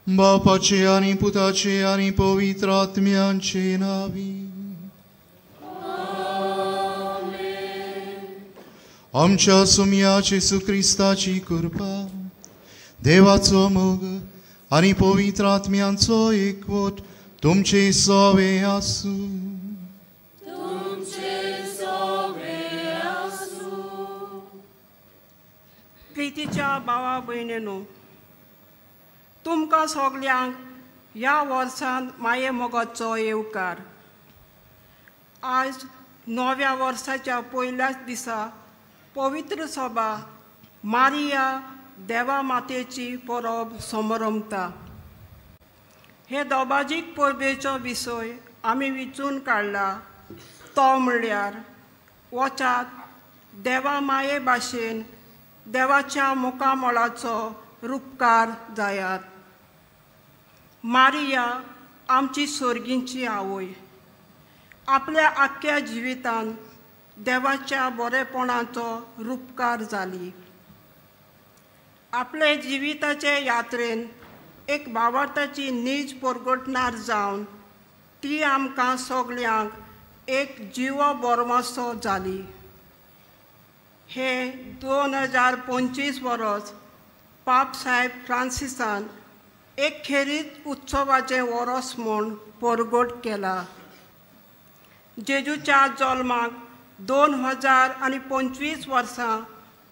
बापाचे आणि पुताचे आणि पवित्र आत्म्यांचे नावी. आमच्या सुम्याचे येशू ख्रिस्ताची कृपा, देवाचो मोग आणि पवित्र आत्म्यांचो एकवट तुमचे सवे आसू. प्रितीच्या भावा भयणीनो, तुमकां सगल्यांक ह्या वर्सान माये मोगाचो येवकार. आज नव्या वर्साच्या पयल्याच दिसा पवित्र सभा मारिया देवा मातेची परब समारंभता. हे दोबाजीक परबेचो विशय आमी विचून काडला तो म्हणल्यार वचात देवा माये भाशेन देवाच्या मुखामळाचो रूपकार जायात. मारिया आमची स्वर्गींची आवय आपल्या आख्ख्या जिवितान देवाच्या बरेपणाचो रूपकार जाली. आपले जिविताचे यात्रेन एक भावार्थाची नीज परगटणार जावन ती आमकां सगल्यांक एक जिवो बोरमासो जाली. हे 2025 वर्स पाप साहेब फ्रांसिसान एक खेरीत उत्सवाचें वरस म्हूण परगट केला. जेजूच्या जल्माक 2025 वर्सां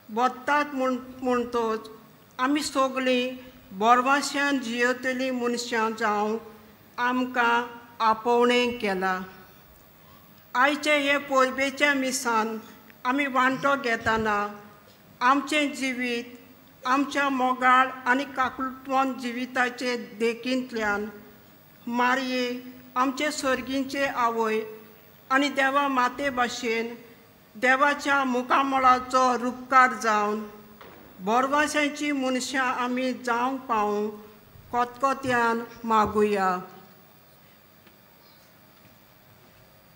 बत्तात म्हणटोच आमी सगळीं बोरमाश्यान जियेतलीं मनशां जावंक आमकां आपोवणें केलां. आयचे हे परबेच्या मिसान आमी वांटो घेतना आमचें जिवीत आमच्या मोगाळ आनी काकुळटवंत जिविताचे देखींतल्यान मारये आमचे सर्गींचे आवय आनी देवा माते भाशेन देवाच्या मुखामळाचो रूपकार जावन बोरवाशांची मनशां आमी जावंक पावूंक कोतकोत्यान मागुया.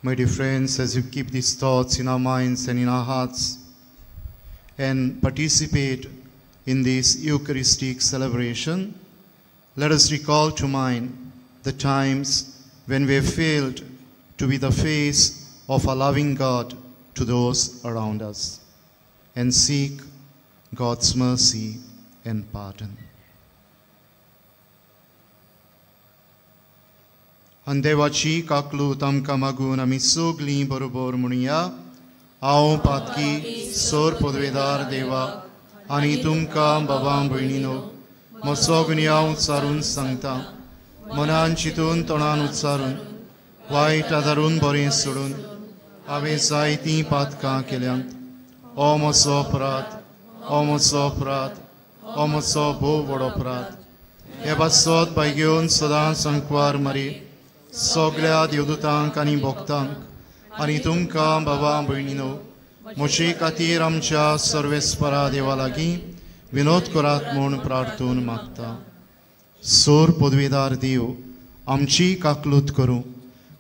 My dear friends, as we keep these thoughts in our minds and in our hearts and participate in this Eucharistic celebration, let us recall to mind the times when we have failed to be the face of a loving God to those around us and seek God's mercy and pardon. आनी देवाची काकलूत आमकां मागून आमी सगलीं बरोबर म्हणुया. हांव पातकी सोर पदवेदार देवा आनी तुमकां बाबा भयणीनो म्हजो गुन्य हांव उच्चारून सांगता. मनान चिंतून तोंडान उच्चारून वायट आदारून बरें सोडून हांवें जायतीं पातकां केल्यांत. हो म्हजो अपराध, हो म्हजो अपराध, हो म्हजो भोव व्हड अपराध. हे बासोत बाय घेवन सदांच संकवार मारी सगळ्या देवदूतांक आनी भक्तांक आनी तुमकां बाबा भयणीनो म्हजे खातीर आमच्या सर्वेस्परा देवा लागीं विनोद करात म्हूण प्रार्थून मागता. सोर पदवेदार देव आमची काकलूत करूं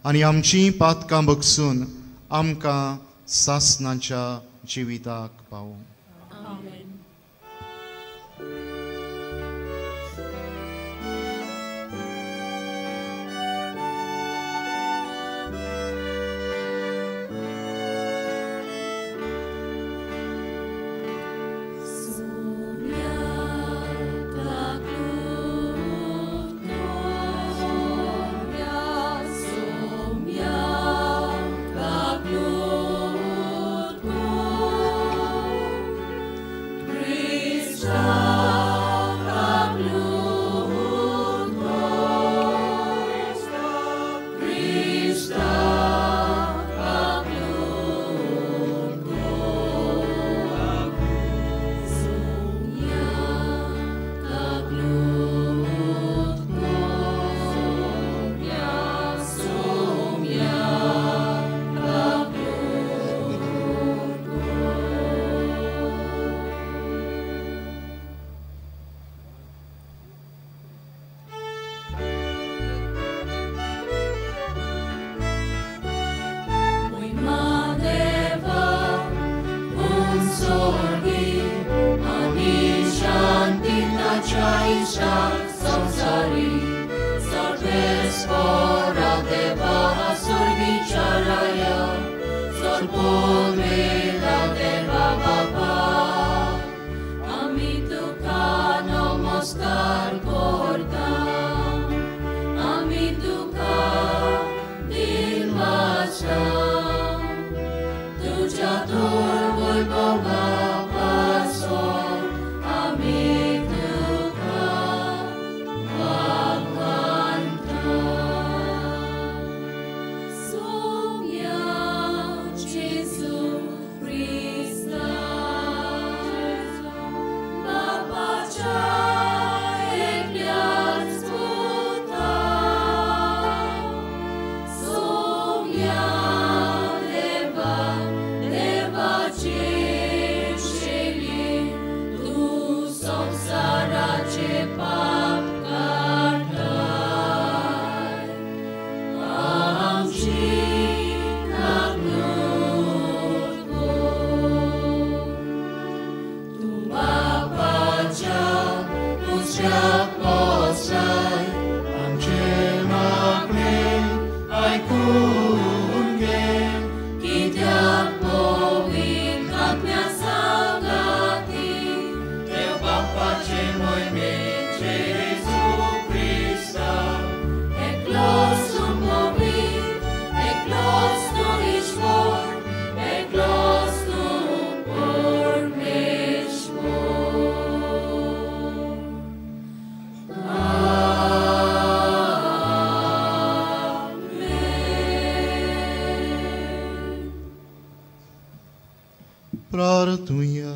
आनी आमचीं पातकां बगसून आमकां सासणाच्या जिविताक पावूं. Pachaisha samsari Sarvespora Deva Survicharaya Sarpodveda Deva Baba Ami Tukha Namaskar Kortam Ami Tukha Dilvacham Tuja Durvoi Baba Paso Ami Tukha Bhagwanta Sumya Jesu Christa Baba Jai Gnatsuta Sumya Deva Deva Chesheli Tu samsara che pap katai Amchi Nagnut Ko Tumba Pacha Pusyak Posai आमचे मागणे ऐकून घे Kityak Movin Katmya Sagati देव बाप्पाचे मोहिमेचे येशू ख्रिस्ता Eklos tu Movin Eklos tu Ishvor Eklos tu Pormeshvor Amen. प्रार्थूया.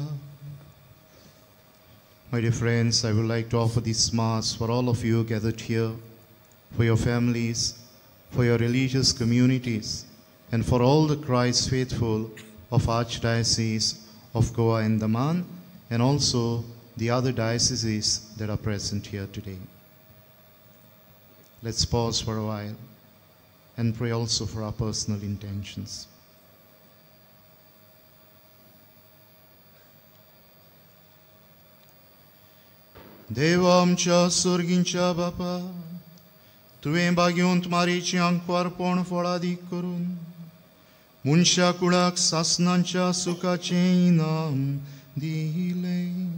My dear friends, I would like to offer this Mass for all of you gathered here, for your families, for your religious communities, and for all the Christ faithful of Archdiocese of Goa and Daman, and also the other dioceses that are present here today. Let's pause for a while and pray also for our personal intentions. देवा आमच्या स्वर्गींच्या बापा, तुवें बागेवंत मारीची अंकवारपण फळादीक करून मनशा कुळाक सासनांच्या सुखाचें इनाम दिलें.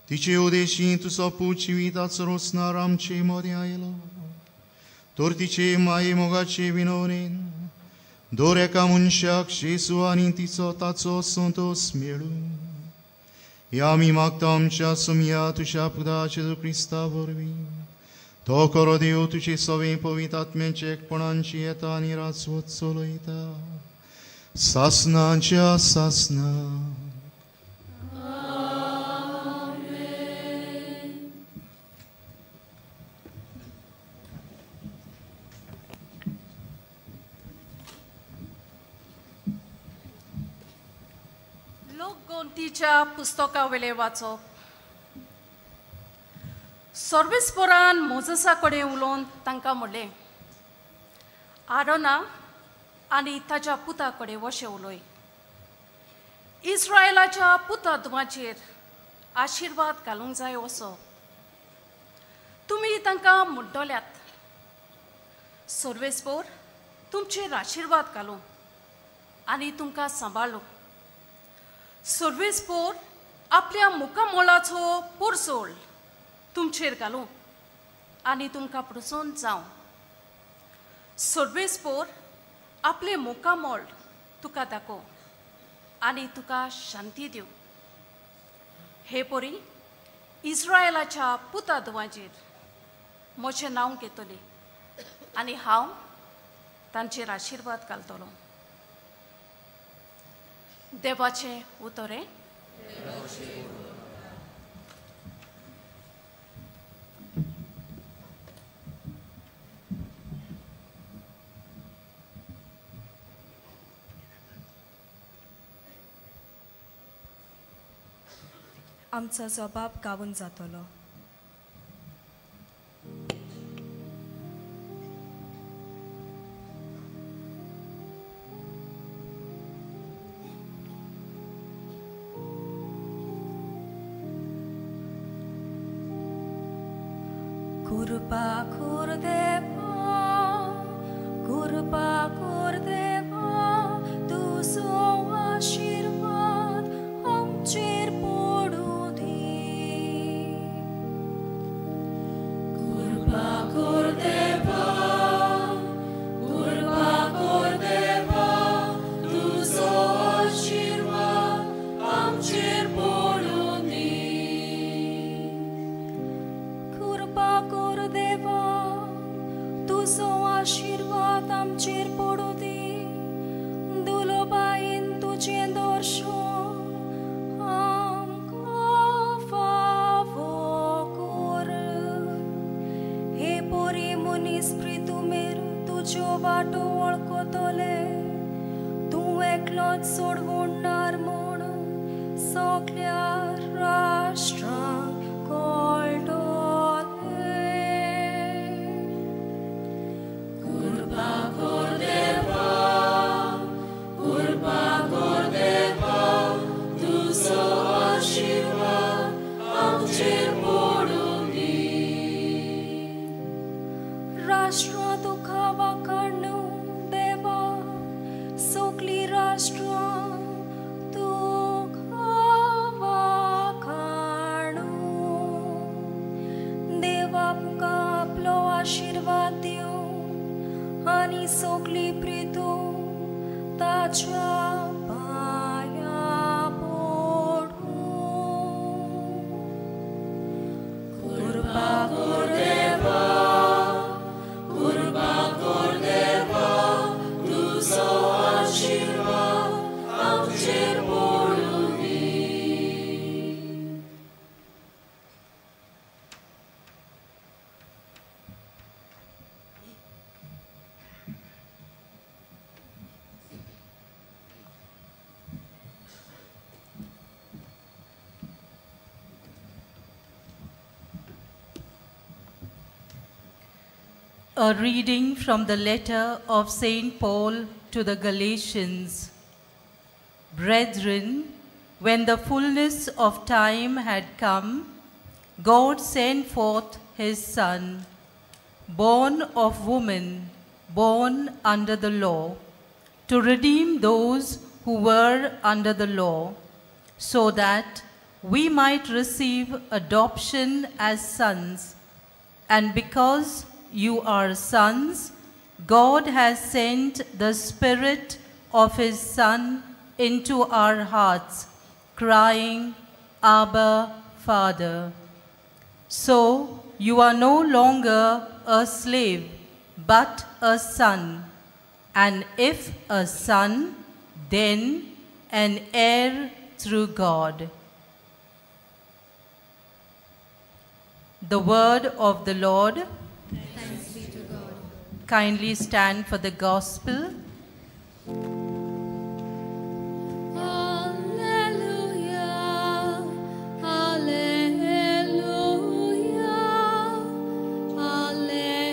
तिचे उदेशी तुजो पुजिविताचो रोसणार आमचे मदें आयलो. तर तिचे माये मोगाचे विनवणेन दर एका मनशाक जेजू आनी तिचो ताचो संतोष मेळूं. या आमी मागता आमच्या सुमया तुज्या पुता जेजू क्रिस्ता वरवीं. तो खरो देव तुजे सवे पवित्र आत्म्याचे एकपणांची येता आनी राजवत चलयता सासनाच्या सासना. लोकगोंतीच्या पुस्तका वेले वाचप. सर्वेस्परान मोजसा कडेन उलोवन तांकां म्हणलें, आरोना आनी ताच्या पुता कडेन वशें उलय. इस्रायलाच्या पुतादुमाचेर आशिर्वाद घालूंक जाय असो तुमी तांकां म्हणटल्यात. सर्वेस्पोर तुमचेर आशिर्वाद घालूं आनी तुमकां सांबाळूं. सर्वेस्पोर आपल्या मुखामोळाचो पोरसोळ तुमचेर घालूं आनी तुमकां प्रसन्न जावं. सर्वेस्पोर आपले मुखामोळ तुका दाखोव आनी तुका शांती दिवं. हे परी इस्रायलाच्या पुतादुवांचेर म्हजें नांव घेतलें आनी हांव तांचेर आशिर्वाद घालतलो. देवाचें उतरें. आमचो जबाब गावून जातलो. कृपा कर देवा तुझो आशीर्वाद आमचेर पडू दी कृपा कर देवा तुझो आशीर्वाद आमचेर पडू दी कृपा कर देवा तुझो आशीर्वाद आमचेर पडू दी दुलोबाईन तुझें दर्शन आमकां फावो कर हे पोरी मनीस प्रितुमेर तुज्यो वाटो वळखतले तूं एकलोच सोडवणार म्हूण सगळ्या राष्ट्रांक कळटले कृपा कर देवा तुझो आशीर्वाद आमचेर पडू दी राष्ट्रां तुका वाखाणू देवा सगळीं राष्ट्रां तुका वाखाणू देवा आमकां आपलो आशीर्वाद दिवं आनी सगळीं प्रितू ताच्या पाया पडूं कृपा कर देवा तुझो आशीर्वाद आमचेर पडू दी A reading from the letter of St. Paul to the Galatians. Brethren, when the fullness of time had come, God sent forth his Son, born of woman, born under the law, to redeem those who were under the law, so that we might receive adoption as sons. And because you are sons, God has sent the Spirit of his Son into our hearts, crying, Abba, Father. So you are no longer a slave, but a son. And if a son, then an heir through God. The word of the Lord. Kindly stand for the gospel. Hallelujah, hallelujah, hallelujah.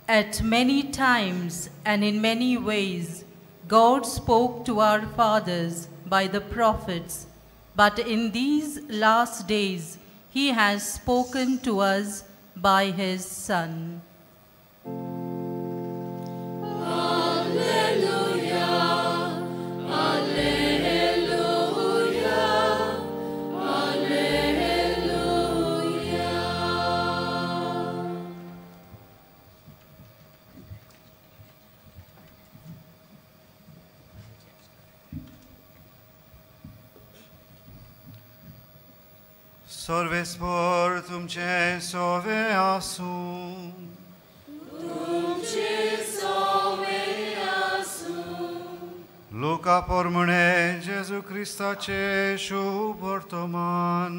At many times and in many ways, God spoke to our fathers by the prophets, but in these last days, he has spoken to us by his Son. सर्वेस्वर तुमचे सोवे आसूं. Luca पोरमणे जेजू क्रिस्ताचे शुभ वर्तमान.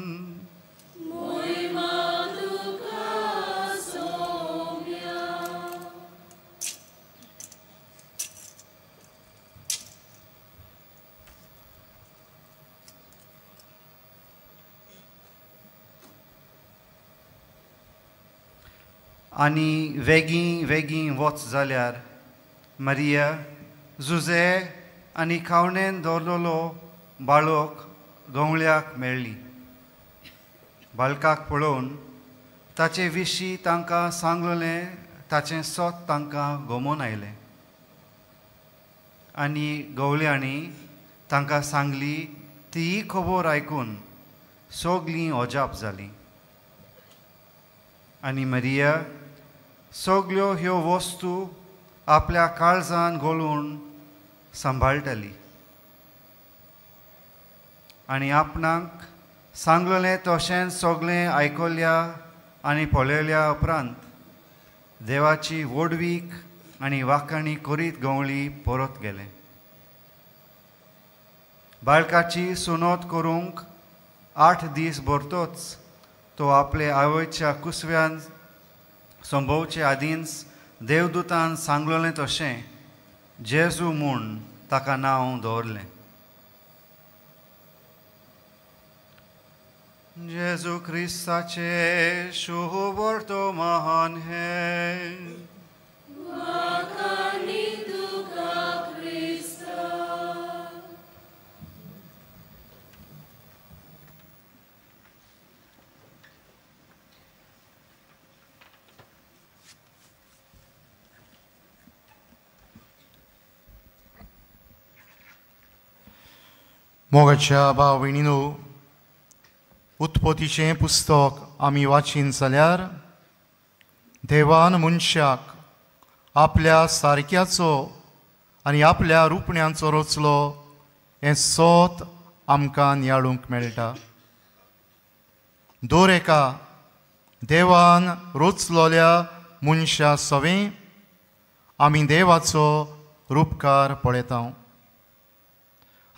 आनी वेगीं वच जाल्यार मरिया जुजे आनी खावणेन दवरलेलो बाळोक गवळ्याक मेळ्ळी. बाळकाक पळोवन ताचे विशीं तांकां सांगलेलें ताचें सोत तांकां गमोन आयलें. आनी गवळ्यांनी तांकां सांगली ती खबर आयकून सगलीं अजाप जालीं. आनी मरिया सगल्यो ह्यो वस्तू आपल्या काळजान घालून सांबाळटाली. आनी आपणाक सांगलेलें तशेंच सगळें आयकल्या आनी पळयल्या उपरांत देवाची वडवीक आनी वाखाणी करीत गवळी परत गेलें. बाळकाची सुनोत करूंक 8 दीस भरतोच तो आपले आवयच्या कुसव्यान संभोवचे आदींच देवदूतान सांगलेलें तशें जेजू म्हूण ताका नांव दवरलें. जेजू क्रिस्ताचे शुभ वर्तमान हे मोगाच्या भाव भयणीनो, उत्पत्तीचें पुस्तक आमी वाचीन जाल्यार देवान मनशाक आपल्या सारक्याचो आनी आपल्या रुपण्यांचो रचलो हें सोत आमकां नियाळूंक मेळटा. दर एका देवान रचलोल्या मनशा सवें आमी देवाचो रूपकार पळयता.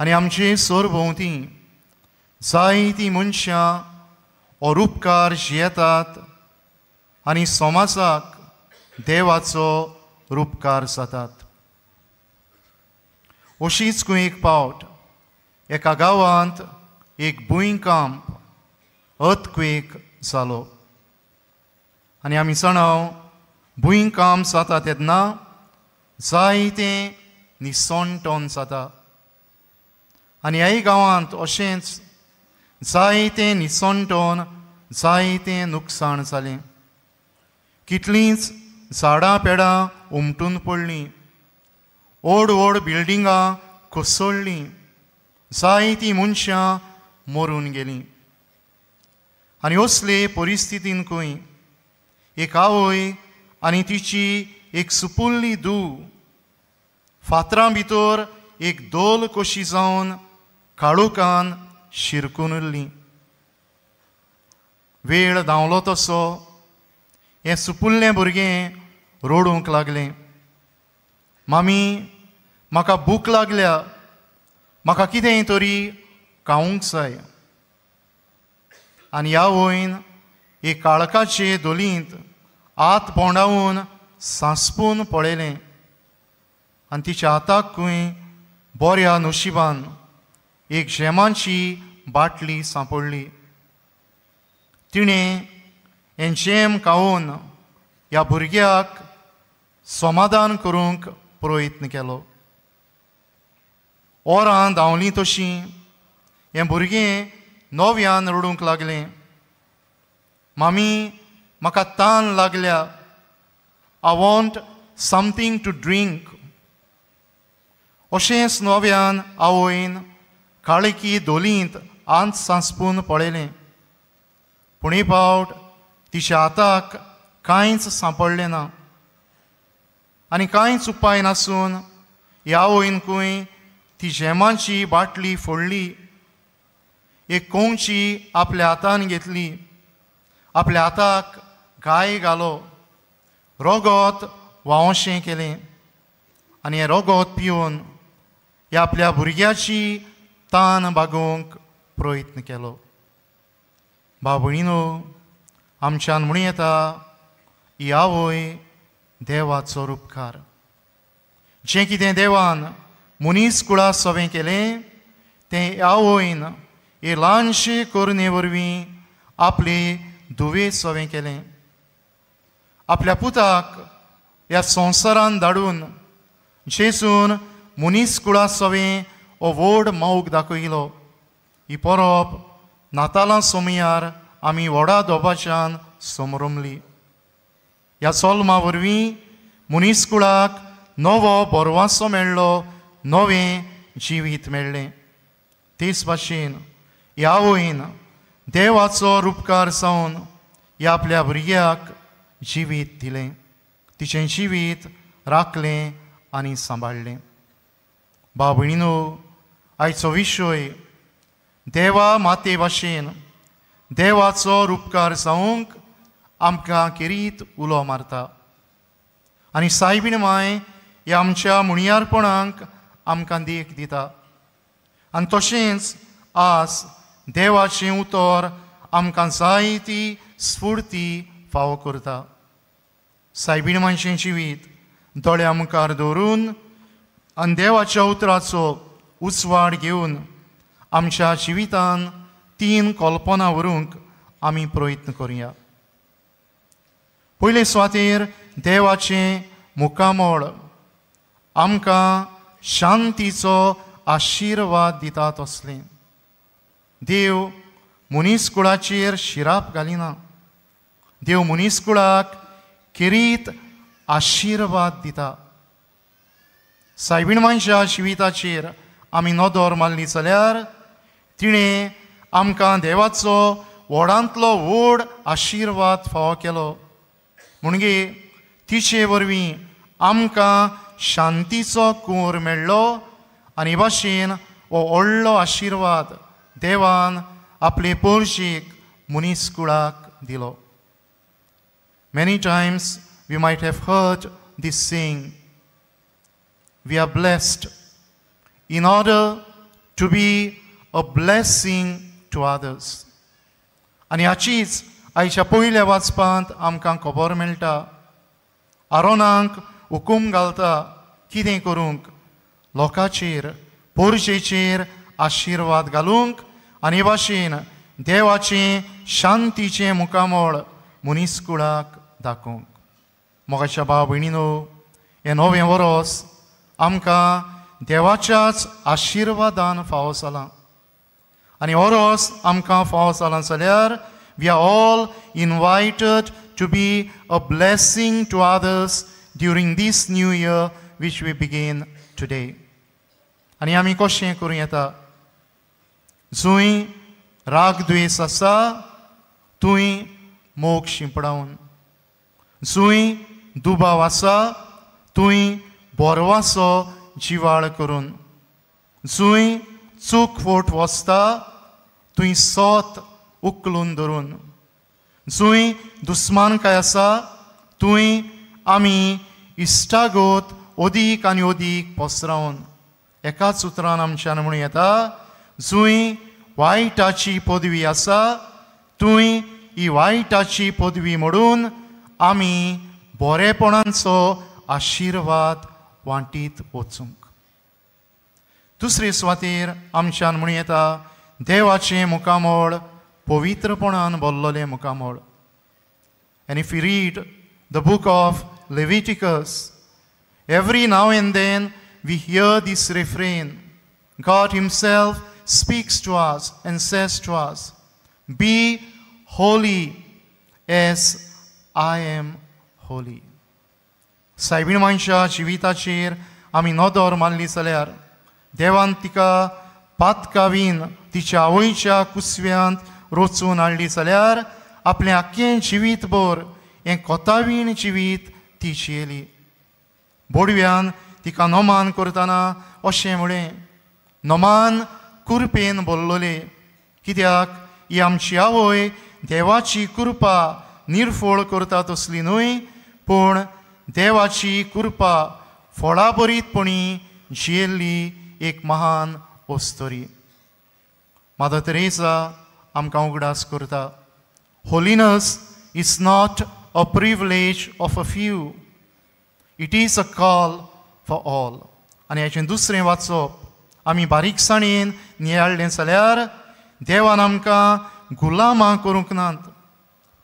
आनी आमचे सरभोंवती जायतीं मनशां हो रूपकार जियेतात आनी समाजाक देवाचो रूपकार जातात. अशीच खंय एक पावट एका गांवांत एक भुंयकांप अर्थक्वेक जालो. आनी आमी जाणाव भुंयकांप जाता तेन्ना जायतें निसंटोन जाता. आनी ह्याय गांवांत अशेंच जायतें निसंटोन जायतें नुकसाण जालें. कितलींच झाडां पेडां उमटून पडलीं, व्हड व्हड बिल्डिंगां कोसळ्ळीं, जायतीं मनशां मरून गेलीं. आनी असले परिस्थितीन खंय एक आवय आनी तिची एक सुपुल्ली धूव फातरां भितर एक दोल कशी जावन काळोखान शिरकून उरलीं. वेळ धांवलो तसो हें सुपुल्लें भुरगें रडूंक लागलें, मामी म्हाका भूक लागल्या, म्हाका कितेंय तरी खावंक जाय. आनी ह्या वयन एक काळखाचे दोलींत हात बोंडावून सांसपून पळयलें आनी तिच्या हाताक खंय बऱ्या नशिबान एक जेमाची बाटली सांपडली. तिणें हें जेम खावून ह्या भुरग्याक समाधान करूंक प्रयत्न केलो. ओरां धांवलीं तशीं हें भुरगें नव्यान रडूंक लागलें, मामी म्हाका तान लागल्या, I want something to drink. अशेंच नव्यान आवयन काळकी दोलींत आंत सांसपून पळयलें, पूण ही फावट तिच्या हाताक कांयच सांपडलें ना. आनी कांयच उपाय नासून ह्या आवयन खंय ती जेमाची बाटली फोडली, एक कोंगची आपल्या हातान घेतली, आपल्या हाताक गाय घालो, रोगोत वावशें केलें आनी हें रोगोत पिवन ह्या आपल्या भुरग्याची तान भागोवंक प्रयत्न केलो. भाव भयणीनो, आमच्यान म्हणूं येता ही आवय देवाचो रूपकार. जें कितें देवान मनीस कुळा सवें केलें तें आवयन हे ल्हानशे करणे वरवीं आपले धुवे सवें केलें. आपल्या पुताक ह्या संवसारान धाडून जेजून मनीस कुळा सवें हो व्हड मोग दाखयलो. ही परब नातालां सोमयार आमी व्हडा दोबाच्यान समरमली. ह्या सोल्मा वरवीं मनीस कुळाक नवो बोरवासो मेळ्ळो, नवें जिवीत मेळ्ळें. तेच भाशेन ह्या आवयन देवाचो उपकार जावन ह्या आपल्या भुरग्याक जिवीत दिलें, तिचें जिवीत राखलें आनी सांबाळलें. भाव भयणीनो, आयचो विशय देवा माते भाशेन देवाचो उपकार जावंक आमकां किरीत उलो मारता. आनी सायबीण माय ह्या आमच्या मुणयारपणांक आमकां देख दिता. आनी तशेंच आज देवाचें उतर आमकां जायती स्फूर्ती फावो करता. सायबीण मायचें जिवीत दोळ्या मुखार दवरून आनी देवाच्या उतराचो उजवाड घेवन आमच्या जिवितान 3 कल्पना व्हरूंक आमी प्रयत्न करुया. पयले सुवातेर देवाचें मुखामळ आमकां शांतीचो आशिर्वाद दिता तसलें. देव मनीस कुळाचेर शिराप घालिना. देव मनीस कुळाक किरीत आशिर्वाद दिता. सायबीण मायच्या जिविताचेर आमी नदर मारली जाल्यार तिणें आमकां देवाचो व्हडांतलो व्हड आशिर्वाद फावो केलो. म्हणजे तिचे वरवीं आमकां शांतीचो कूर मेळ्ळो आनी भाशेन हो व्हडलो आशिर्वाद देवान आपले पोरशेक मनीस कुळाक दिलो. Many times we might have heard this saying, we are blessed in order to be a blessing to others. आनी हाचीच आयच्या पयल्या वाचपांत आमकां खबर मेळटा. आरोनाक हुकूम घालता कितें करूंक, लोकांचेर पोरशेचेर आशिर्वाद घालूंक आनी भाशेन देवाचें शांतीचें मुखामळ मनीस कुळाक दाखोवंक. मोगाच्या भाव भयणीनो, हें नवें वरोस आमकां देवाच्याच आशिर्वादान फावो जालां. आनी वरोस आमकां फावो जालां जाल्यार we are all invited to be a blessing to others during this new year which we begin today. आनी आमी कशें करूं येता? जूंय राग द्वेस आसा थंय मोग शिंपडावन, जूंय दुबाव आसा थंय बोरवासो जिवाळ करून, जूंय चूक फोट वचता थंय सोत उखलून धरून, जूंय दुस्मानकाय आसा थंय आमी इश्टागोत ओदीक आनी ओदीक पसरावन एकाच उतरान आमच्यान म्हणूं येता, जूंय वायटाची पदवी आसा थंय ही वायटाची पदवी मोडून आमी बरेपणांचो आशिर्वाद वांटीत वचूंक. दुसरे सुवातेर आमच्यान म्हणूं येता देवाचें मुखामळ पवित्रपणान भरलेलें मुखामळ. And if we read the book of Leviticus, every now and then we hear this refrain. God himself speaks to us and says to us, be holy as I am holy. सायबीण मायच्या जिविताचेर आमी नदर मारली जाल्यार देवान तिका पातकावीन तिच्या आवयच्या कुसव्यांत रोचून हाडली जाल्यार आपलें आख्खें जिवीतभर हें कोतावीण जिवीत ती जियेली. बोडव्यान तिका नोमान करतना अशें म्हळें, नोमान कुरपेन भरलोले, कित्याक ही आमची आवय देवाची कृपा निर्फळ करता तसली न्हय, पूण देवाची कृपा फळाबरीतपणी जियेल्ली एक महान ओस्तरी. मादर तेरेसा आमकां उगडास करता, holiness is not a privilege of a few, it is a call for all. आनी हाचें दुसरें वाचप आमी बारीकसाणेन नियाळ्ळें जाल्यार देवान आमकां गुलामां करूंक नात,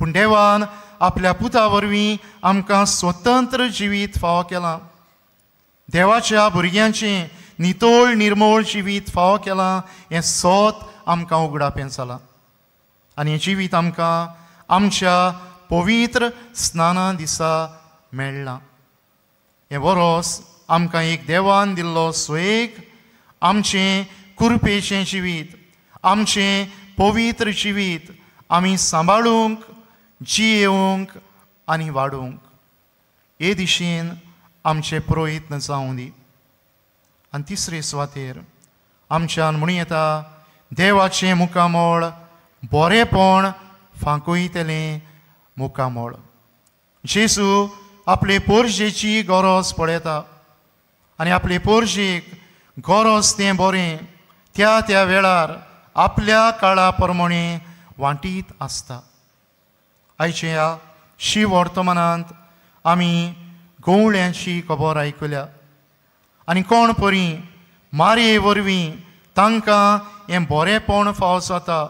पूण देवान आपल्या पुता वरवीं आमकां स्वतंत्र जिवीत फावो केलां. देवाच्या भुरग्यांचें नितोळ निर्मळ जिवीत फावो केलां हें सोत आमकां उगडापें जालां. आनी हें जिवीत आमकां आमच्या पवित्र स्नाना दिसा मेळ्ळां. हें वरोस आमकां एक देवान दिल्लो सैक आमचें कुरपेचें जिवीत, आमचें पवित्र जिवीत आमी सांबाळूंक, जियेवंक आनी वाडोवंक. हे दिशेन आमचे प्रयत्न जावं दी. आनी तिसरे सुवातेर आमच्यान म्हणूं येता देवाचें मुखामळ बरेंपण फांकयतलें मुखामळ. जेजू आपले पोरजेची गरज पळयता आनी आपले पोरजेक गरज तें बरें त्या त्या वेळार आपल्या काळा प्रमाणे वांटीत आसता. आयच्या ह्या शिव वर्तमानांत आमी गवळ्यांची खबर आयकल्या आनी कोण परी मारये वरवीं तांकां हें बरेंपण फावो जाता,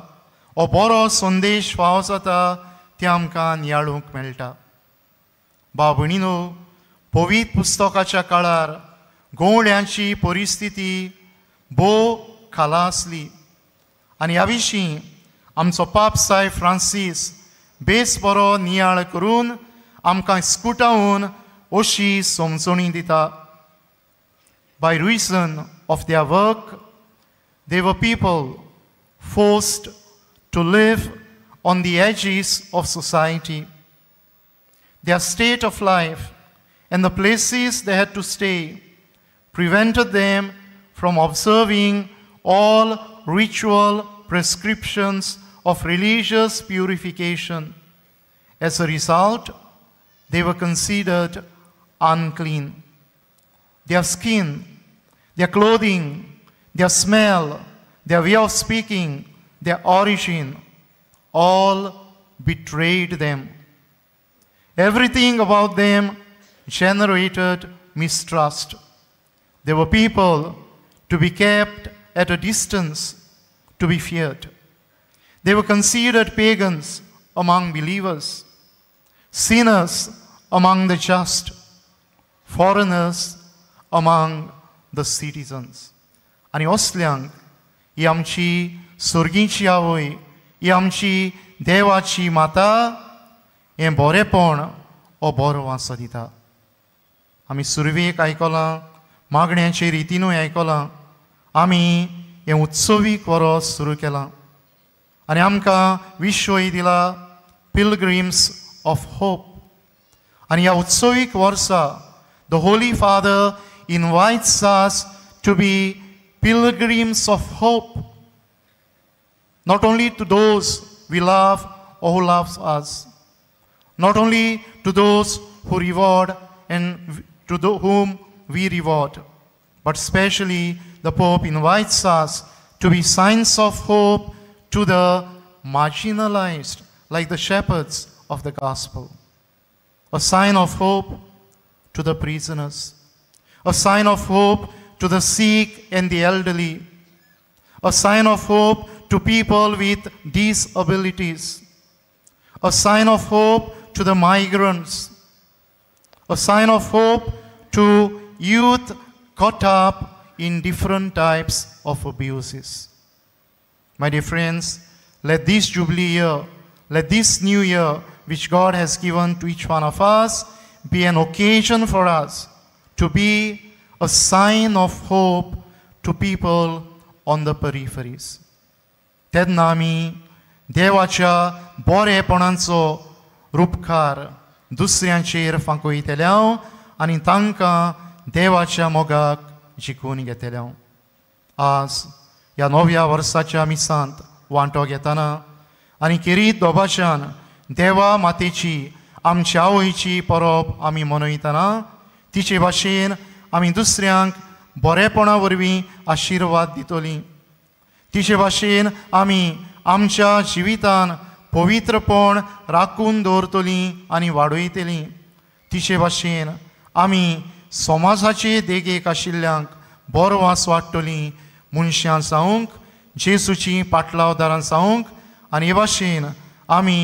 हो बरो संदेश फावो जाता तें आमकां नियाळूंक मेळटा. भाव भयणीनो, पवित्र पुस्तकाच्या काळार गवळ्यांची परिस्थिती भोव खाला आसली आनी ह्या विशीं आमचो पाप साय फ्रांसीस बेस बरो नियाळ करून आमकां स्कुटावून अशी समजणी दिता. By reason of their work, they were people forced to live on the edges of society. Their state of life and the places they had to stay prevented them from observing all ritual prescriptions of religious purification. As a result, they were considered unclean. Their skin, their clothing, their smell, their way of speaking, their origin, all betrayed them. Everything about them generated mistrust. They were people to be kept at a distance, to be feared. They were considered pagans among believers, sinners among the just, foreigners among the citizens. आनी असल्यांक ही आमची सुर्गीची आवय, ही आमची देवाची माता हें बरेंपण हो बरो वासो दिता. आमी सुरवेक आयकलां, मागण्याचे रितीनूय आयकलां, आमी हें उत्सवीक वरोस सुरू केलां आनी आमकां विश्वय दिला पिलग्रिम्स ऑफ होप. आनी ह्या उत्सवीक वर्सा the Holy father invites us to be pilgrims of hope, not only to those we love or who loves us, not only to those who reward and to whom we reward, but especially the Pope invites us to be signs of hope to the marginalized, like the shepherds of the gospel. A sign of hope to the prisoners, a sign of hope to the sick and the elderly, a sign of hope to people with disabilities, a sign of hope to the migrants, a sign of hope to youth caught up in different types of abuses. My dear friends, let this Jubilee year, let this new year which God has given to each one of us be an occasion for us to be a sign of hope to people on the peripheries. तेन्ना आमी देवाच्या बरेपणाचो रूपकार दुसऱ्यांचेर फांकयतल्या आनी तांकां देवाच्या मोगाक जिखून घेतल्या. आज ह्या नव्या वर्साच्या मिसांत वांटो घेतना आनी किरीत दोबाच्यान देवा मातेची आमच्या आवयची परब आमी मनयतना तिचे भाशेन आमी दुसऱ्यांक बरेपणा वरवीं आशिर्वाद दितलीं. तिचे भाशेन आमी आमच्या जिवितान पवित्रपण राखून दवरतलीं आनी वाडयतलीं. तिचे भाशेन आमी समाजाचे देगेक आशिल्ल्यांक बरो वास वाडटलीं, मनशां जावंक, जेजूची पाटलावदारां जावंक, आनी हे भाशेन आमी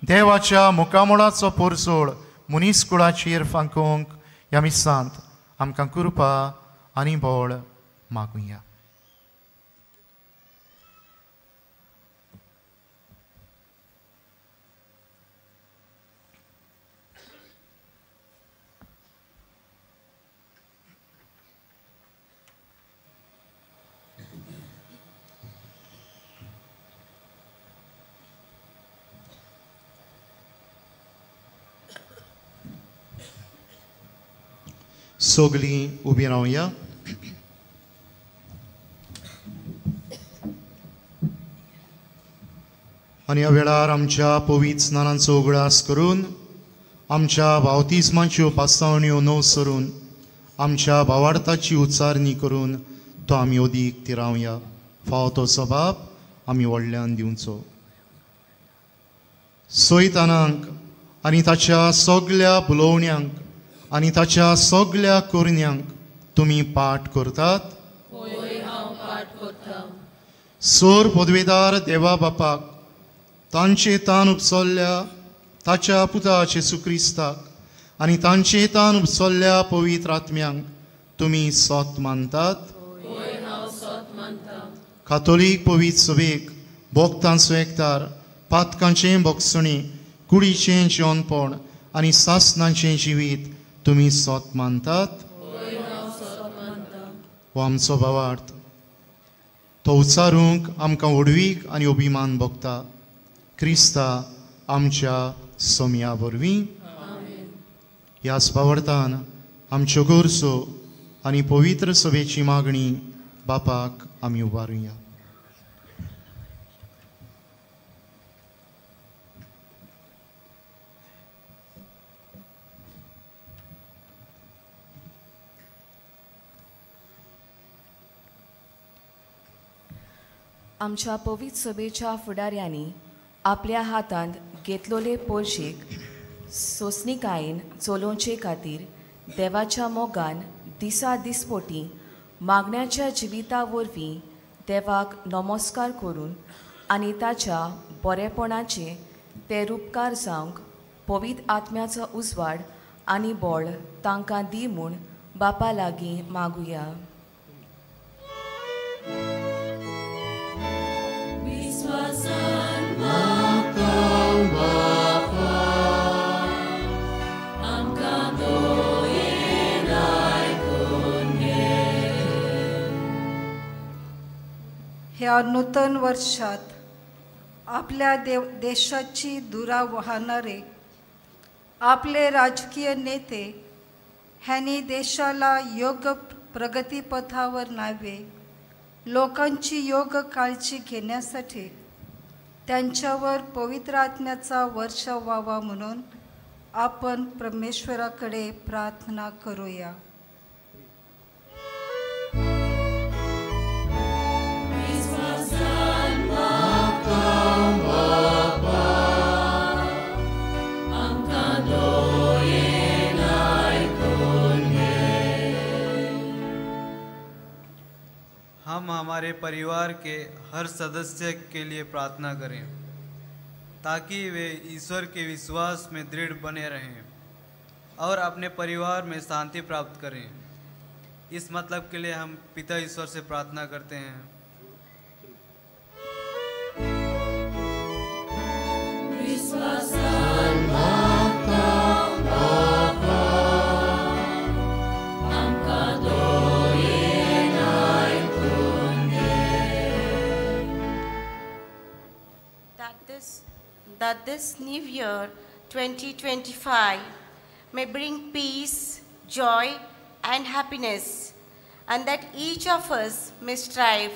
देवाच्या मुखामोळाचो पोरसोळ मनीस कुळाचेर फांकोवंक ह्या मिसांत आमकां कृपा आनी बळ मागुया. सगळीं उबीं रावया. आनी ह्या वेळार आमच्या पवित्र स्नानांचो उगडास करून आमच्या बावतिस्माच्यो पासावण्यो नव सरून आमच्या भावार्थाची उच्चारणी करून तो आमी ओदीक तिरावया. फाव तो सबाब आमी व्हडल्यान दिवचो. सोयतानांक आनी ताच्या सगळ्या बुलोवण्यांक आनी ताच्या सगळ्या कोरण्यांक तुमी पाठ करतात. सोर पदवेदार देवा बापाक तांचे तान उपसल्ल्या ताच्या पुता जेसू क्रिस्ताक आनी तांचे तान उपसल्ल्या पवित्र आत्म्यांक तुमी सोत मानतात. कातोलीक पवित्र सभेक भोगतांचो एकतार पातकांचें भोगसणी कुडीचें जेवणपण आनी सासणांचें जिवीत तुमी सोत मानतात. हो आमचो भावार्थ तो उच्चारूंक आमकां ओडवीक आनी अभिमान भोगता. क्रिस्ता आमच्या सोम्या वरवीं. ह्याच भावार्थान आमच्यो गोरसो आनी पवित्र सभेची मागणी बापाक आमी उबारुया. आमच्या पवित्र सभेच्या फुडाऱ्यांनी आपल्या हातांत घेतलोले पोरशेक सोंसणीकायेन चलोवचे खातीर देवाच्या मोगान दिसा दिसपोटी मागण्याच्या जिविता वरवीं देवाक नमस्कार करून आनी ताच्या बरेपणाचे ते रूपकार जावंक पवित्र आत्म्याचो उजवाड आनी बळ तांकां दी म्हूण बापा लागीं मागुया. ह्या नूतन वर्षात आपल्या देशाची धुरा वाहणारे आपले राजकीय नेते ह्यांनी देशाला योग्य प्रगतीपथावर न्यावे, लोकांची योग्य काळजी घेण्यासाठी त्यांच्यावर पवित्र आत्म्याचा वर्षाव व्हावा म्हणून आपण परमेश्वराकडे प्रार्थना करूया. हम हमारे परिवार के हर सदस्य के लिए प्रार्थना करें ताकि वे ईश्वर के विश्वास में दृढ़ बने रहें और अपने परिवार में शांति प्राप्त करें. इस मतलब के लिए हम पिता ईश्वर से प्रार्थना करते हैं. That this new year 2025 may bring peace, joy and happiness, and that each of us may strive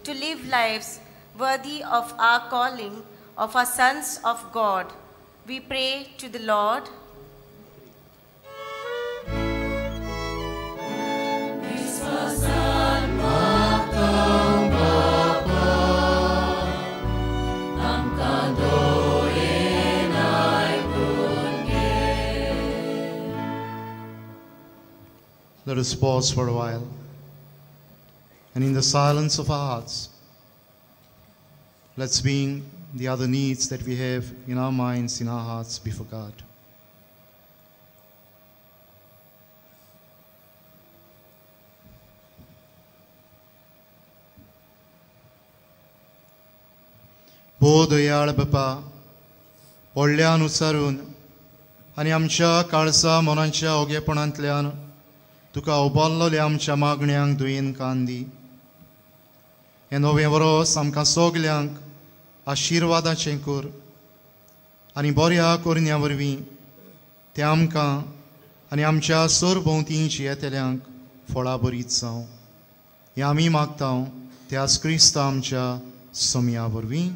to live lives worthy of our calling of our sons of God. We pray to the Lord. Let us pause for a while, and in the silence of our hearts, let's the other needs that we have in our minds, in our hearts before God. भो दयाळ बापा, व्हडल्यान उसारून आनी आमच्या काळसा मनाच्या ओगेपणांतल्यान तुका उबारलोल्या आमच्या मागण्यांक दुयेन कान दी. हे नवें वरोस आमकां सगल्यांक आशिर्वादाचें कर आनी बऱ्या करण्या वरवीं तें आमकां आनी आमच्या सरभोंवतींच येतेल्यांक फळां बरीच जावं. हें आमी मागता त्याच क्रिस्त आमच्या समया वरवीं.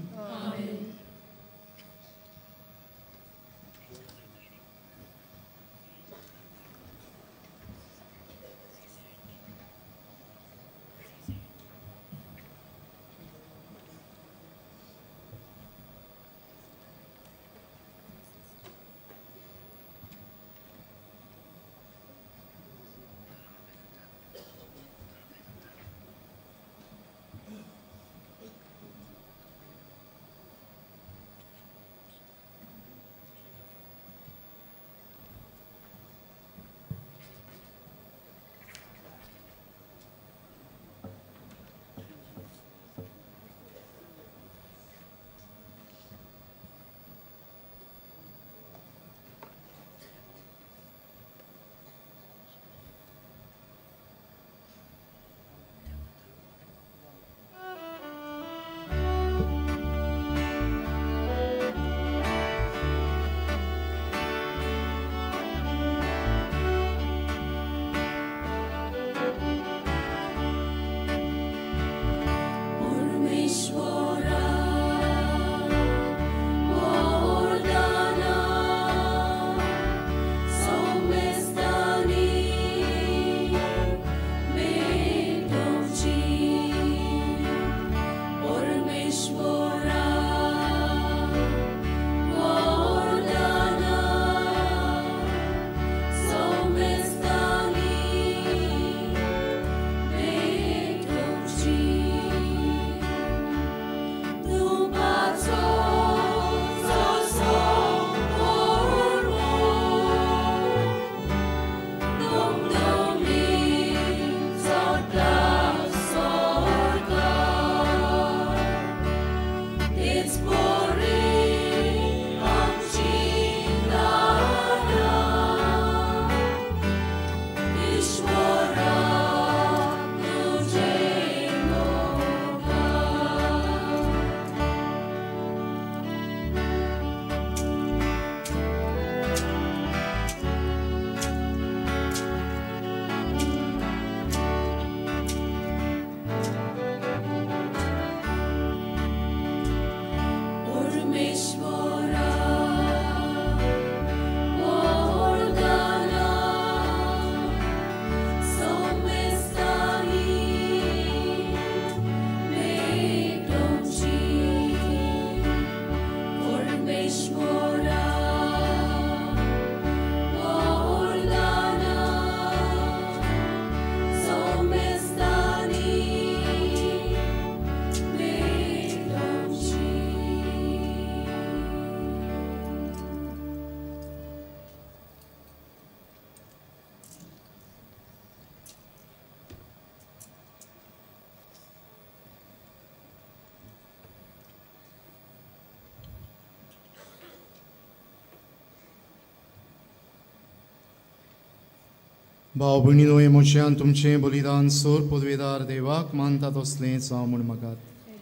भाव भयणीनो, हे मोच्यान तुमचें बलिदान सोर पदवेदार देवाक मानता तसलें जावं म्हूण मागात.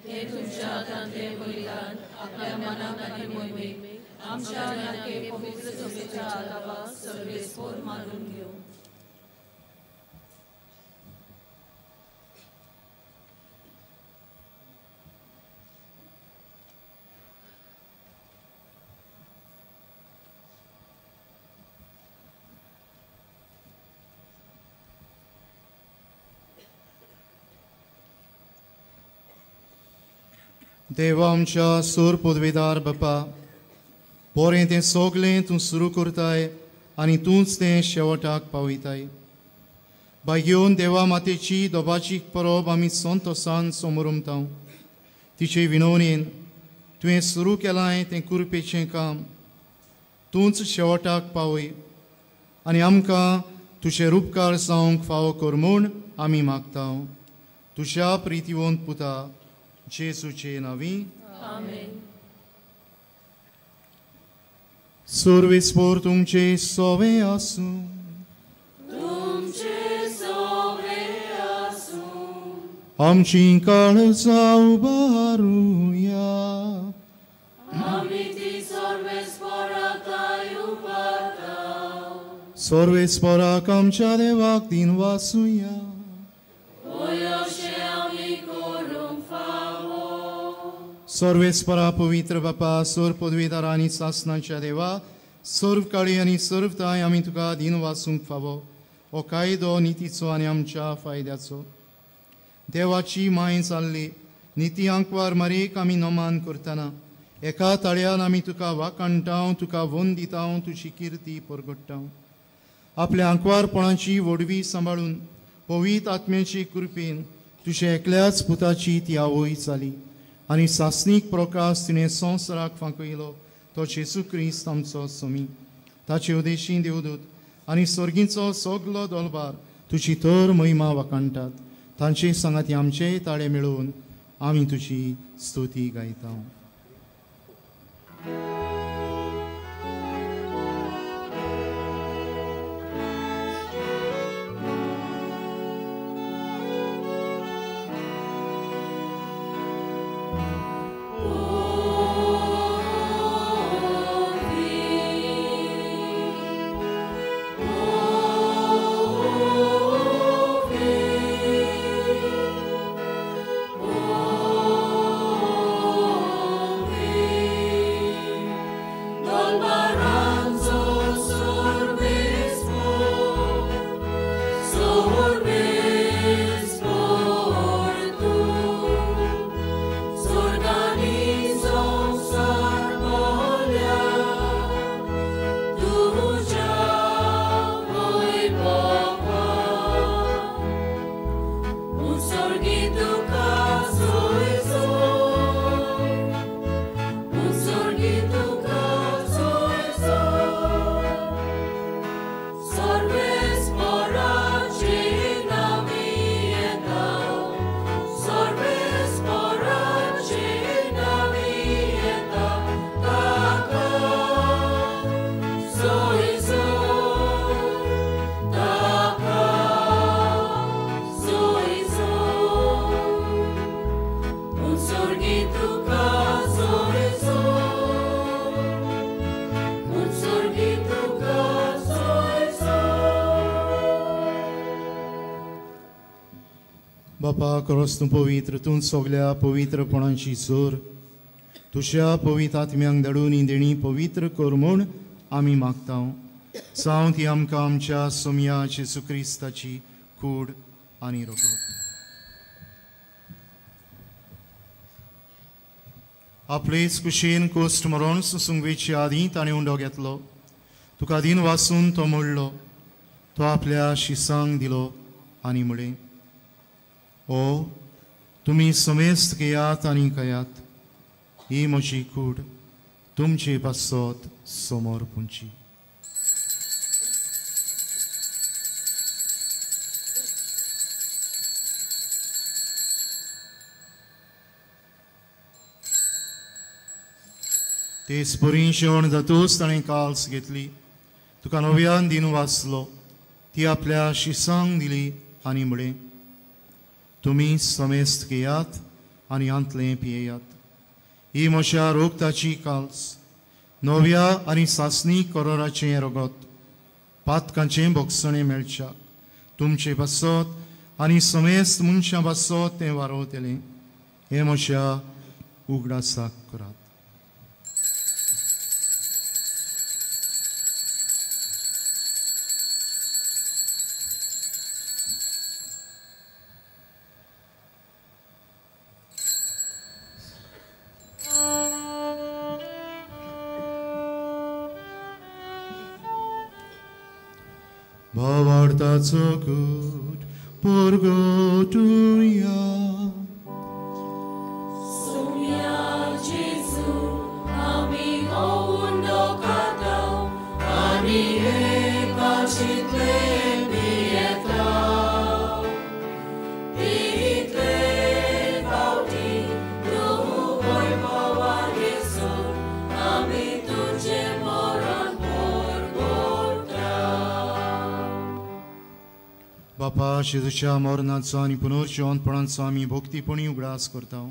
हे तुमच्या हातांतलें बलिदान आपल्या मनाक आनी मोहिमेक आमच्या नाके पवित्र सभेच्या आदाराक सर्वेस्पर मानून घेवं. देवा आमच्या सोर पदवेदार बापा, बरें तें सगलें तूं सुरू करताय आनी तूंच तें शेवटाक पावयताय. बाय घेवन देवा मातेची दोबाची परब आमी संतोसान समोर उमतां. तिचे विनवणेन तुवें सुरू केलां तें कुरपेचें काम तूंच शेवटाक पावय आनी आमकां तुजे उपकार जावंक फावो कर म्हूण आमी मागता तुज्या प्रितीवंत पुता जेजूचे नांवी आमेन. सर्वेस्पोर तुमचे सोवे आसूं तुमचे सोवे आसूं. आमची काळजां उबारुया आमी ती सर्वेस्पराकाय उबारतां. सर्वेस्पराक आमच्या देवाक दिन वासुया अशें आमी करूंक फावो. सर्वेस्परा पवित्र बापा सोर पदवीदार आनी सासणाच्या देवा सर्व काळी आनी सर्व ताय आमी तुका दिन वासूंक फावो हो कायदो नितीचो आनी आमच्या फायद्याचो. देवाची माय जाल्ली निती आंकवार मारेक आमी नमान करतना एका ताळ्यान आमी तुका वाकाणटाव तुका वंदिताव तुजी किर्ती परगट्टाव. आपल्या आंकवारपणाची वडवी सांबाळून पवित्र आत्म्याची कृपेन तुजे एकल्याच पुताची ती आवय जाली आनी सासनीक प्रकाश तिणें संवसाराक फांकयलो तो जेजू क्रिस्त आमचो स्वामी. ताचे उदेशी देवदूत आनी सर्गीचो सगलो दोलबार तुजी तर महिमा वाकाणटात. तांचे सांगाती आमचे ताळे मेळोवन आमी तुजी स्तुती गायता. बापा खरोच तूं पवित्र तूं सगल्या पवित्रपणाची जोर तुज्या पवित्र आत्म्यांक धाडून ही देणी पवित्र कर म्हूण आमी मागता. जावं ती आमकां आमच्या सोम्या जेजू क्रिस्ताची कूड आनी रगत. आपलेच कुशीन कोस्ट मरोन सुसुंगवेचे आदीं ताणें उंडो घेतलो. तुका दिन वाचून तो मोडलो तो आपल्या शिसांक दिलो आनी म्हळें ओ तुमी समेस्त घेयात आनी खयात ही म्हजी कूड तुमचे पासत समोर पुंची. तेच बरी जेवण जातूच ताणें काल्स घेतली. तुका नव्यान दिन वाचलो ती आपल्या शिसांक दिली आनी म्हळें तुमी समेस्त घेयात आनी आंतलें पियेयात. ही म्हज्या रोगताची काल्स नव्या आनी सासणी करोराचें रगत पातकांचें भोगसणें मेळच्या तुमचे बसत आनी समेस्त मनशां बसत तें वारोवतलें. हें म्हज्या उगडासाक करात. भावार्थाचो कूट परगटुया. सोम्या जेजू Ani eka chitle mieta Itle kauti Domu boy bawan Yesu Ami tuje moran porgota बापा शेजूच्या मरणाचो आनी पुनर्जीवनपणाचो आमी भक्तीपणी उगडास करता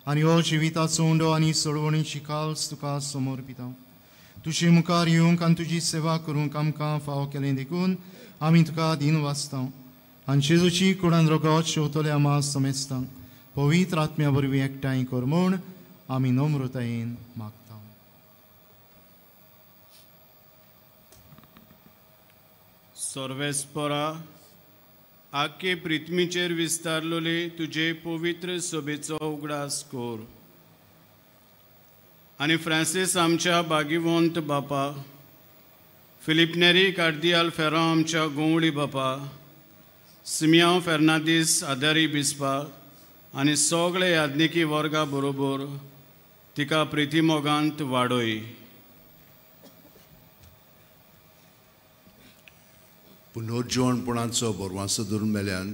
आनी हो जिविताचो उंडो आनी सोडवणीची काल्स तुका समर्पिता तुजे मुखार येवंक आनी तुजी सेवा करूंक आमकां फाव केलें देखून आमी तुका दिन वाचता आनी जेजूची कुडान रगत शेवतले आमा समेस्तां पवित्र आत्म्या वरवीं एकठांय कर म्हूण आमी नम्रतायेन मागता सर्वेस्परा आख्खे पृथ्वीचेर विस्तारलोले तुजे पवित्र सभेचो उगडास कर आनी फ्रांसीस आमच्या भागिवंत बापा फिलिप नेरी कार्दियाल फेरां आमच्या गोवळी बापा सिमियांव फेर्नांदीस आदारी बिस्पा आनी सगळे याज्ञिकी वर्गा बरोबर तिका प्रितीमोगांत वाडय पुनर्जीवनपणाचो बोरवांसो धरून मेल्यान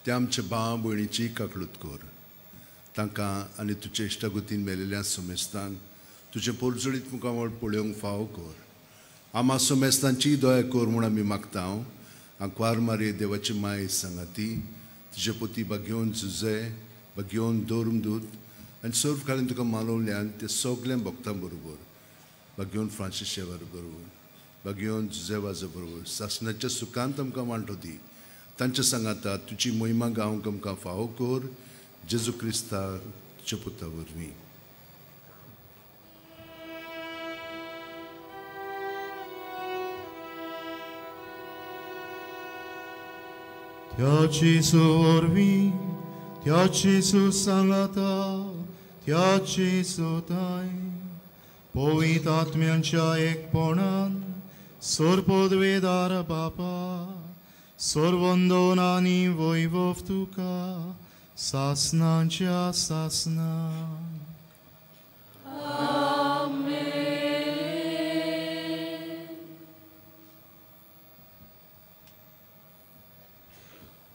त्या आमच्या भाव भयणीची काकळूत कर तांकां आनी तुजे इश्टागतीन मेलेल्या समेस्तांक तुजे पोरजोळीत मुखावळ पळोवंक फाव कर आमा समेस्तांची दया कर म्हूण आमी मागता आंकवार मारी देवाची माय सांगाती तुजे पोती भाग्योन झुजे भाग्योन दोरमदूत आनी सर्व घालून तुका मानवल्यान ते सगल्या भक्तां बरोबर भाग्योन फ्रांसीस शेवार बरोबर भाग्योन जुजेवाजा बरोबर सासणाच्या सुखांत आमकां वांटो दी तांच्या सांगाता तुजी महिमा गावंक आमकां फावो कर जेजू क्रिस्ता तुज्या पुता वरवीं त्या जेजू वरवीं त्या जेजू सांगाता त्या जेजूताय पवित्र आत्म्यांच्या एकपणान सोरपोदवेदार बापा सोरवंदोनानी वैभव तुका सासनांच्या सासना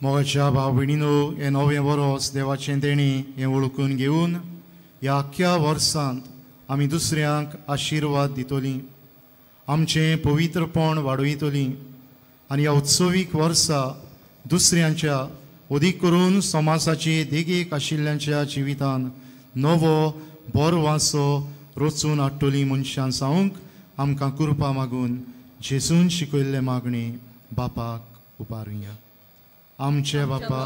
मोगाच्या भाव भयणीनो हे नवें वरोस देवाचें देणी हें वळखून घेवन ह्या आख्ख्या वर्सांत आमी दुसऱ्यांक आशिर्वाद दितलीं आमचें पवित्रपण वाडयतलीं आनी ह्या उत्सवीक वर्सा दुसऱ्यांच्या अदीक करून समाजाची देगेक आशिल्ल्यांच्या जिवितान नवो बरो वासो रचून हाडटलीं मनशां जावंक आमकां कृपा मागून जेजून शिकयल्ले मागणे बापाक उबारुया आमचे बापा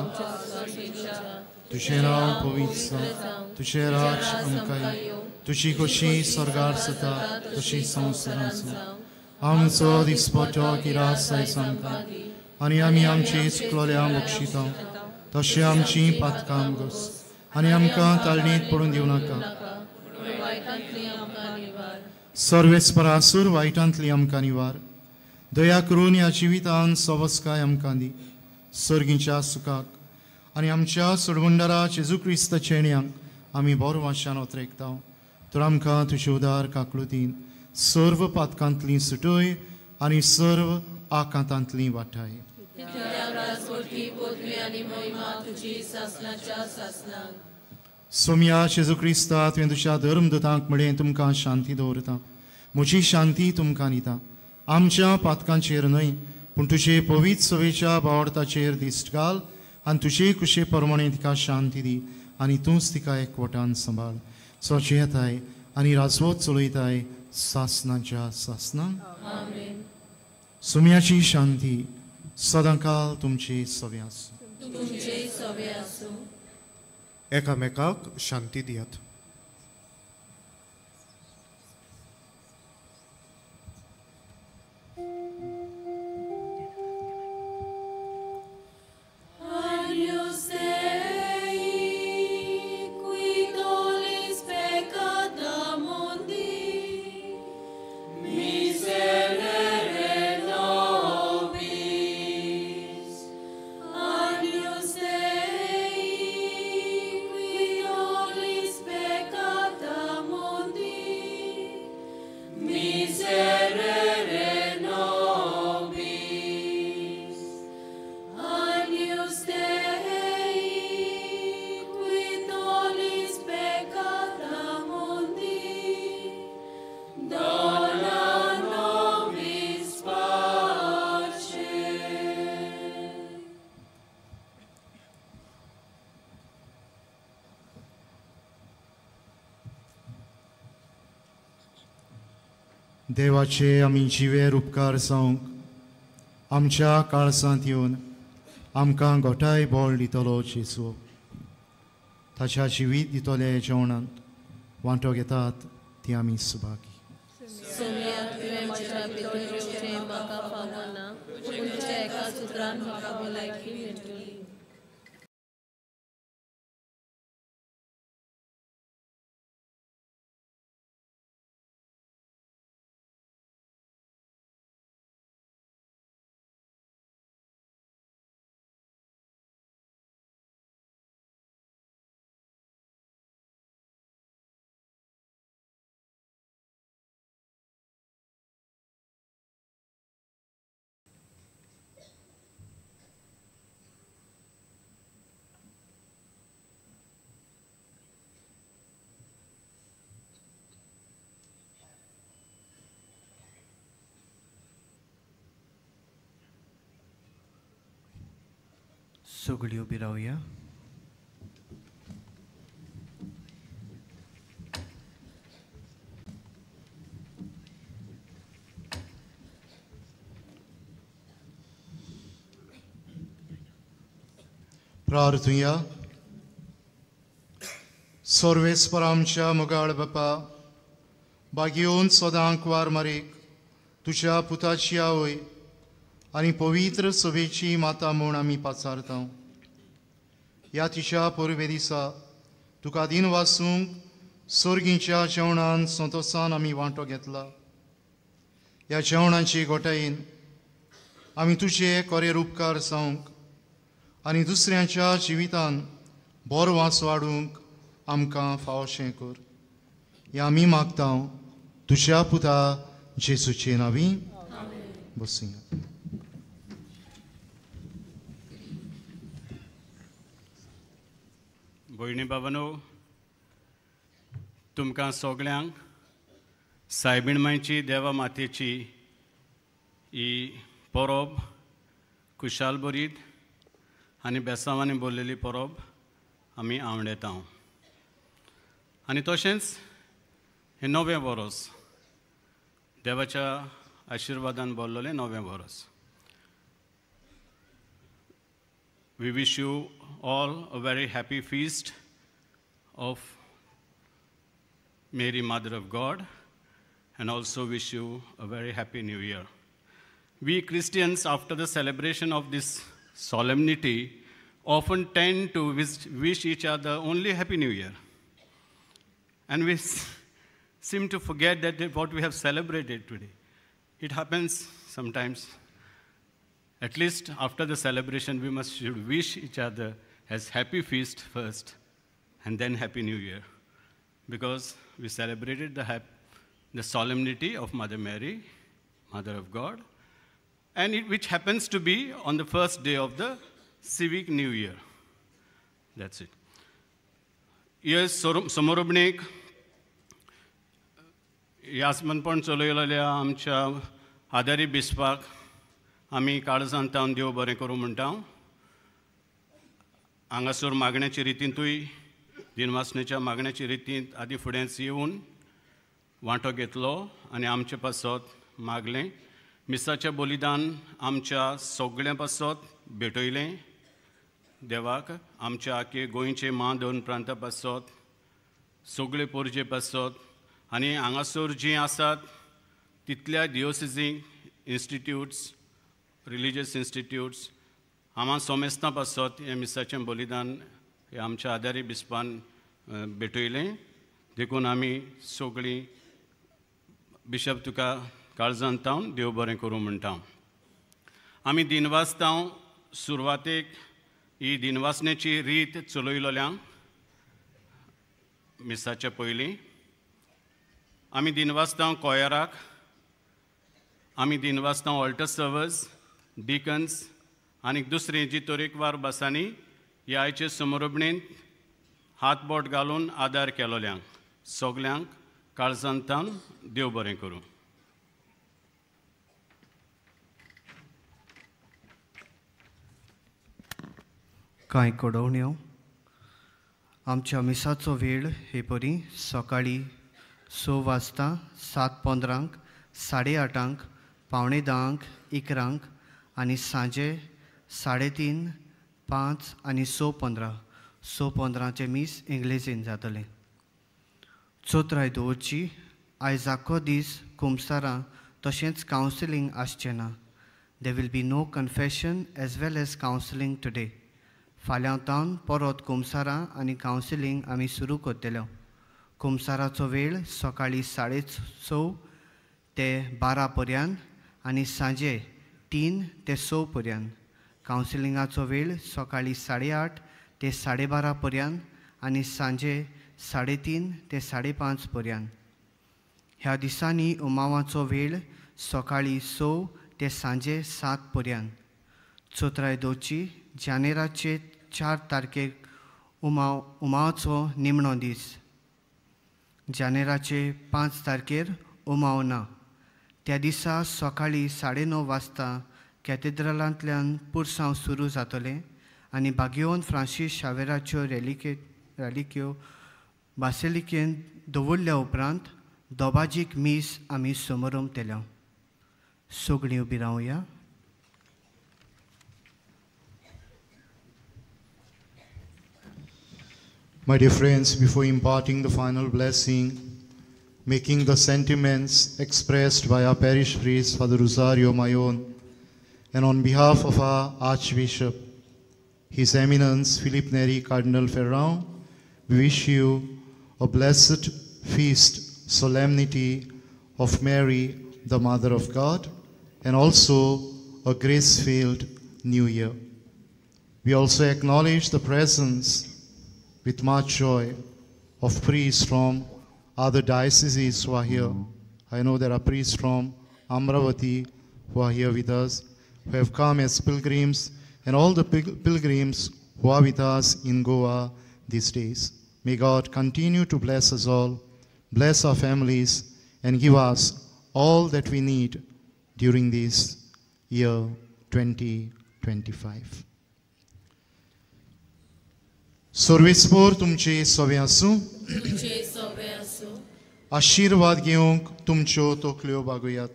तुजें नांव पवित्र तुजें राज आमकां तुजी कशी स्वर्गार जाता तशी संवसारांत आमचो दिसपटो गिरास आयज आमकां आनी आमी आमची चुकलोल्या बक्षिता तशें आमची पातकां घोस आनी आमकां ताळणेंत पडून दिवं नाका सर्वेस्परासूर वायटांतली आमकां निवार दया करून ह्या जिवितान सवस्काय आमकां दी सर्गीच्या सुखाक आनी आमच्या सोडवंडरा जेजू क्रिस्त चेण्यांक आमी बरो वाशान ओतरेकता तर आमकां तुजे उदार काकळुतीन सर्व पातकांतली सुटय आनी सर्व आकांतांतली वाटाय सोम्या जेजू क्रिस्ता तुवें तुज्या धर्मदूतांक म्हळें तुमकां शांती दवरता म्हजी शांती तुमकां दिता आमच्या पातकांचेर न्हय पूण तुजे पवित्र सवेच्या बावडताचेर दिश्ट घाल आनी तुजे कुशे प्रमाणे तिका शांती दी आनी तूंच तिका एकवटान सांबाळ सोचे येताय आनी राजवत चलयताय सासनाच्या सासनांक सुम्याची शांती सदांकाल तुमचे सवे आसूं एकामेकाक शांती दियात Agnus Dei, qui olis देवाचे आमी जिवेर उपकार जावंक आमच्या काळजांत येवन आमकां गोठाय बोळ दितलो जेजू. ताच्या जिवीत दितले जेवणांत वांटो घेतात ती आमी सुभागी. सोम्या तुवें म्हज्या भितर येवचें म्हाका फावना, तुमच्या एका सुत्रान म्हाका भलायकी मेळटली. सगळी उबी रावया. प्रार्थुया. सर्वेस्पर आमच्या मोगाळ बापा, बागेवन सदांक वार मारीक तुझ्या पुताची आवय आनी पवित्र सभेची माता म्हूण आमी पाचारता. ह्या तिच्या पोरवे दिसा तुका दिन वासूंक सर्गीच्या जेवणान संतोषान आमी वांटो घेतला. ह्या जेवणाची गोठायेन आमी तुजे कोरेर उपकार जावंक आनी दुसऱ्यांच्या जिवितान बरो वास वाडूंक आमकां फावशें कर. हें आमी मागता तुज्या पुता जेजूचे नांवी. बसूया. भयणी बाबानो, तुमकां सगळ्यांक सायबीण मांयची देवा मातेची ही परब खुशाल बरीत आनी बेसांवांनी भरलेली परब आमी आवडटा. आनी तशेंच हें नवें वर्स देवाच्या आशिर्वादान भरलेलें नवें वर्स. We wish you all a very happy feast of Mary, Mother of God, and also wish you a very happy New Year. We Christians, after the celebration of this solemnity, often tend to wish each other only Happy New Year. And we seem to forget that what we have celebrated today. It happens sometimes. At least after the celebration, we should wish each other as happy feast first and then Happy New Year, because we celebrated the solemnity of Mother Mary, Mother of God, and which happens to be on the first day of the civic New Year. That's it. Yes, समोरबणीक यासमनपण चलयलेल्या आमच्या आदारी बिस्पाक आमी काळजांतावन देव बरें करूं म्हणटा. हांगासर मागण्याचे रितींतूय दिनवासनेच्या मागण्याचे रितींत आदी फुडेंच येवन वांटो घेतलो आनी आमचे पासत मागलें. मिसाचें बलिदान आमच्या सगळ्या पासत भेटयलें देवाक. आमच्या आख्खे गोंयचे 2 प्रांता पासत सगळे पोरजे पासत आनी हांगासर जीं आसात तितल्या दियोसिसींक इन्स्टिट्यूट्स, रिलिजियस इन्स्टिट्यूट्स हांगा सोमेस्तां पासत हें मिसाचें बलिदान हें आमच्या आदारी बिस्पान भेटयलें. देखून आमी सगळीं बिशप तुका काळजांतावन देव बरें करूं म्हणटा. आमी दिनवासतांव सुरवातेक ही दिनवासनेची रीत चलयलोल्यांक मिसाच्या पयलीं आमी दिनवासतांव कोयराक, आमी दिनवासतांव ऑल्टर सर्वर्स, डिकन्स आनी दुसरीं जी तरेकवार बासांनी ह्या आयचे समोरबणेंत हातबोट घालून आदार केलोल्यांक सगल्यांक काळजांतान देव बरें करूं. कांय कडवण्यो. आमच्या मिसाचो वेळ हे परी सकाळीं 6 वाजता 7:15 8:30 9:45 11 आनी सांजे 3:30 5 आनी 6:15 मीस इंग्लिशीन जातलें. चोत्र आयदोळची आयज आख्खो दीस कुमसारां तशेंच कावन्सिलींग आसचें ना. There will be no confession as well as counseling today. फाल्यां तावन परत कुमसारां आनी कावन्सिलींग आमी सुरू करतल्यो. कुमसाराचो वेळ सकाळीं 6:30 ते 12 पर्यंत आनी सांजे 3 ते 6 पर्यंत. कावन्सिलिंगाचो वेळ सकाळीं 8:30 ते 12:30 पर्यंत आनी सांजे 3:30 ते 5:30 पर्यंत. ह्या दिसांनी उमावाचो वेळ सकाळीं 6 ते सांजे 7 पर्यंत. चोत्रायदोची जानेराचे 4 तारखेक उमावाचो निमणो दीस. जानेराचे 5 तारखेर उमाव ना. त्या दिसा सकाळीं 9:30 वाजता कॅथेड्रलांतल्यान पुरसांव सुरू जातलें आनी बागियोन फ्रांसीस शावेराच्यो रॅलिक्यो बासिलिकेन दवरल्या उपरांत दोबाजीक मीस आमी समारंभ केल्या. सगळीं उबी रावया. My dear friends, before imparting the final blessing, making the sentiments expressed by our parish priest, Father Rosario Mayon, and on behalf of our Archbishop, His Eminence Philippe Neri Cardinal Ferrand, we wish you a blessed feast solemnity of Mary, the Mother of God, and also a grace-filled New Year. We also acknowledge the presence with much joy of priests from other dioceses who are here. I know there are priests from Amravati who are here with us, who have come as pilgrims, and all the pilgrims who are with us in Goa these days. May God continue to bless us all, bless our families, and give us all that we need during this year 2025. सर्वेस्पोर तुमचे सोबे आसूं. आशीर्वाद घेवंक तुमच्यो तोकल्यो बागुयात.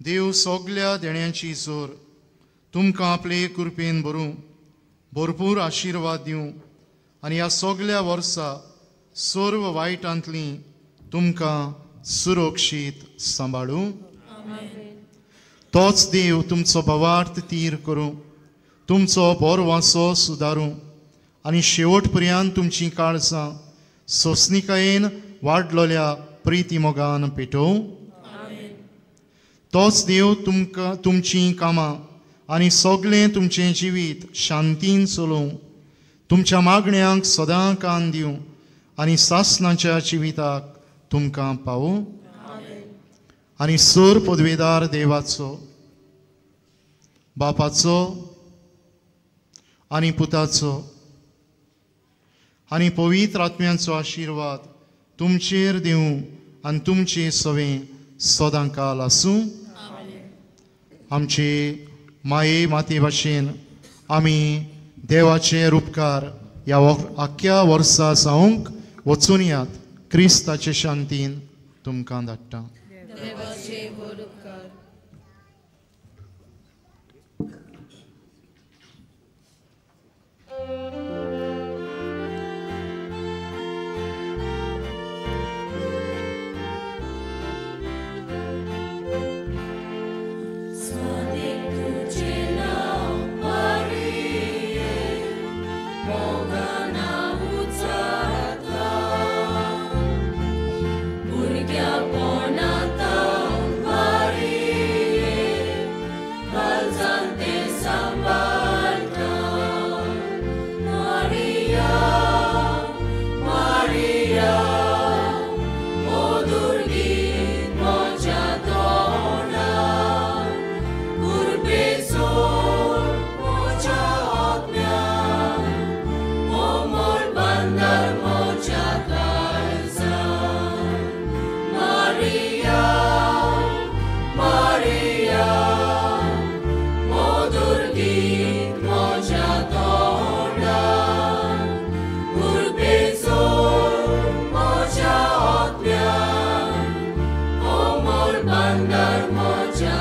देव सगल्या देण्यांची जोर तुमकां आपले कृपेन भरपूर आशीर्वाद दिवं आनी ह्या सगल्या वर्सा सर्व वायटांतली तुमकां सुरक्षीत सांबाळूं. तोच देव तुमचो भवार्थ तीर करूं, तुमचो बोरवासो सुदारूं आनी शेवट पर्यंत तुमची काळजां सोंसणिकायेन वाडलोल्या प्रिती मोगान पेटोवं. तोच देव तुमकां तुमची कामां आनी सगळें तुमचें जिवीत शांतीन चलोवं, तुमच्या मागण्यांक सदां कान दिवं आनी सासणाच्या जिविताक तुमकां पावूं. आनी सर पदवेदार देवाचो, बापाचो आनी पुताचो आनी पवित्र आत्म्याचो आशिर्वाद तुमचेर दिवं आनी तुमचे सवें सदां काल आसूं. आमचे माये माते भाशेन आमी देवाचे उपकार ह्या आख्या वर्सा जावंक वचून यात. क्रिस्ताचे शांतीन तुमकां धाडटा. Burgia Bonata Maria bandar moja